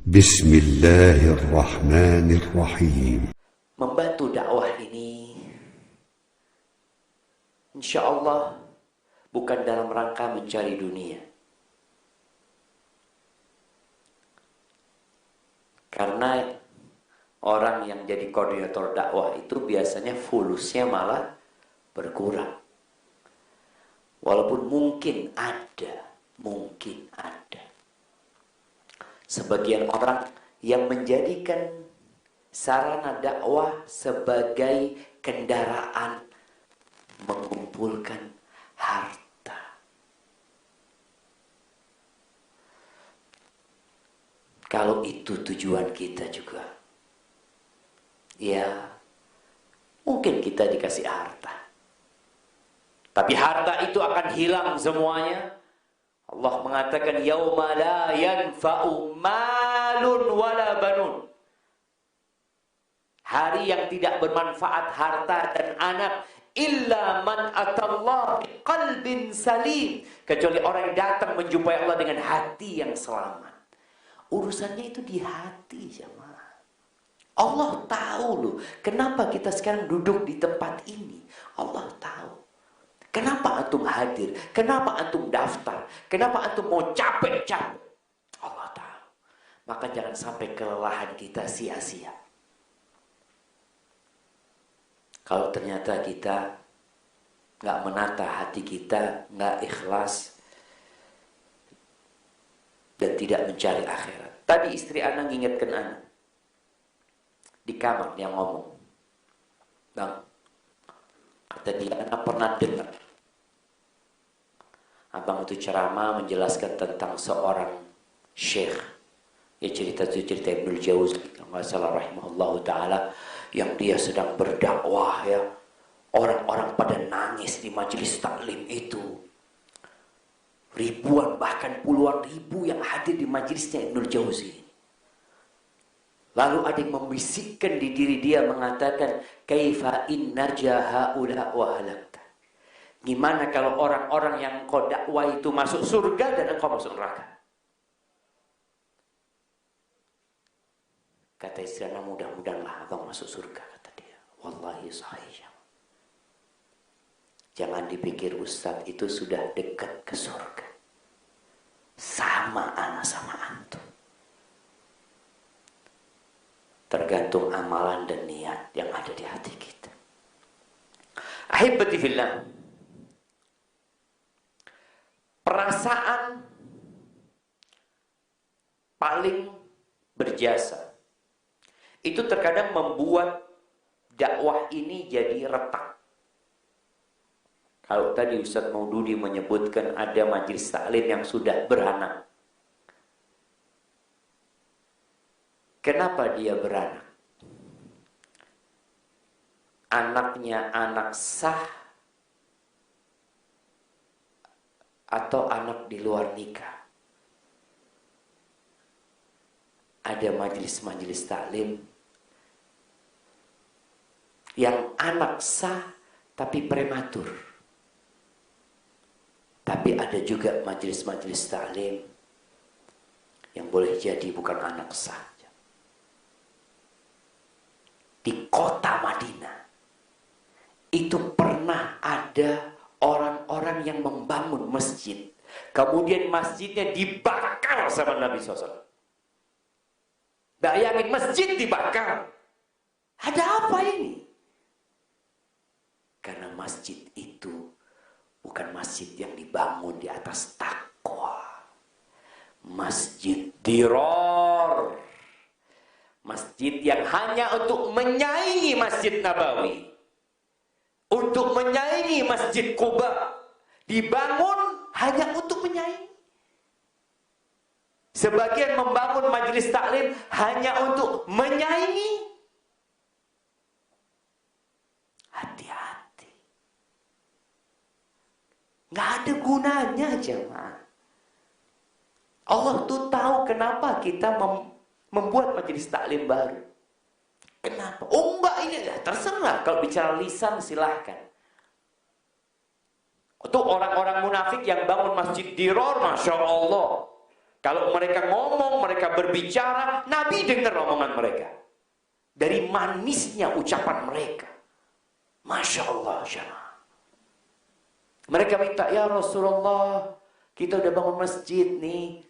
Bismillahirrahmanirrahim. Membantu dakwah ini, insya Allah bukan dalam rangka mencari dunia. Karena orang yang jadi koordinator dakwah itu biasanya fulusnya malah berkurang. Walaupun mungkin ada sebagian orang yang menjadikan sarana dakwah sebagai kendaraan mengumpulkan harta. Kalau itu tujuan kita juga, ya mungkin kita dikasih harta, tapi harta itu akan hilang semuanya. Allah mengatakan yauma la yanfa'u malun wala banun. Hari yang tidak bermanfaat harta dan anak illa man atallaha biqalbin salim, kecuali orang yang datang menjumpai Allah dengan hati yang selamat. Urusannya itu di hati, jemaah. Allah tahu loh kenapa kita sekarang duduk di tempat ini. Allah tahu. Kenapa antum hadir? Kenapa antum daftar? Kenapa antum mau capek-capek? Allah tahu. Maka jangan sampai kelelahan kita sia-sia. Kalau ternyata kita nggak menata hati kita, nggak ikhlas, dan tidak mencari akhirat. Tadi istri Ana ngingetkan Ana. Di kamar dia ngomong. Bang, kata dia, Ana pernah dengar abang itu ceramah menjelaskan tentang seorang syekh. Ya cerita Ibnul Jauzi, kalau nggak salah rahimahullahu ta'ala, yang dia sedang berdakwah ya. Orang-orang pada nangis di majelis taklim itu. Ribuan bahkan puluhan ribu yang hadir di majelisnya Ibnul Jauzi. Lalu ada yang membisikkan di diri dia mengatakan, kaifa in naja haula wa halakta. Gimana kalau orang-orang yang engkau dakwah itu masuk surga dan engkau masuk neraka? Kata istrinya, mudah-mudahanlah abang masuk surga, kata dia. Wallahi sahih. Jangan dipikir ustadz itu sudah dekat ke surga. Sama ana sama antum. Tergantung amalan dan niat yang ada di hati kita. Ahibati fillah. Perasaan paling berjasa itu terkadang membuat dakwah ini jadi retak. Kalau tadi Ustaz Maududi menyebutkan ada majelis taklim yang sudah beranak. Kenapa dia beranak? Anaknya anak sah atau anak di luar nikah. Ada majelis-majelis taklim yang anak sah tapi prematur. Tapi ada juga majelis-majelis taklim yang boleh jadi bukan anak sah. Di kota Madinah itu pernah ada orang-orang yang membangun masjid. Kemudian masjidnya dibakar sama Nabi SAW. Bayangin masjid dibakar. Ada apa ini? Karena masjid itu bukan masjid yang dibangun di atas takwa. Masjid diror. Masjid yang hanya untuk menyaingi Masjid Nabawi. Untuk menyaingi Masjid Quba. Dibangun hanya untuk menyaingi. Sebagian membangun majelis taklim hanya untuk menyaingi. Hati-hati. Nggak ada gunanya jemaah. Allah tuh tahu kenapa kita membuat majelis taklim baru. Kenapa? Oh enggak, ini terserah. Kalau bicara lisan silahkan. Untuk orang-orang munafik yang bangun masjid diror, Masya Allah. Kalau mereka ngomong, mereka berbicara, Nabi dengar omongan mereka. Dari manisnya ucapan mereka. Masya Allah, jemaah. Mereka minta, ya Rasulullah, kita udah bangun masjid nih.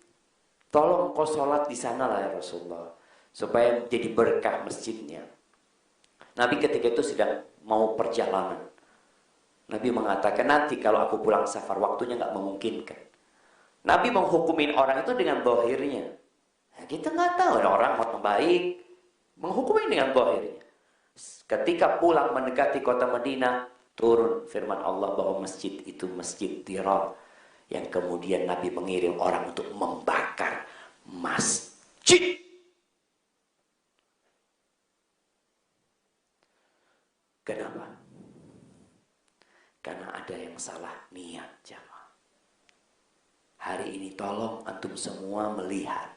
Tolong kau sholat di sana lah ya Rasulullah. Supaya jadi berkah masjidnya. Nabi ketika itu sedang mau perjalanan. Nabi mengatakan, nanti kalau aku pulang safar, waktunya nggak memungkinkan. Nabi menghukumin orang itu dengan zahirnya. Nah, kita nggak tahu, orang mau baik, menghukumin dengan zahirnya. Ketika pulang mendekati kota Madinah, turun firman Allah bahwa masjid itu masjid Dirar. Yang kemudian Nabi mengirim orang untuk membakar masjid. Kenapa? Karena ada yang salah niat, jemaah. Hari ini tolong antum semua melihat.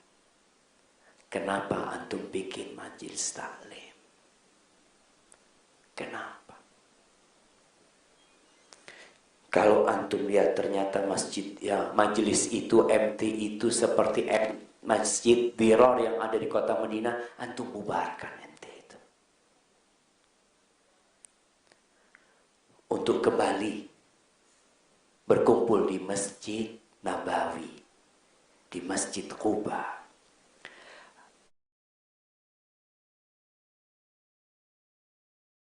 Kenapa antum bikin majelis taklim? Kenapa? Kalau antum lihat ternyata masjid ya majelis itu MT itu seperti masjid Dirar yang ada di kota Madinah, antum bubarkan MT itu. Untuk kembali berkumpul di Masjid Nabawi, di Masjid Quba.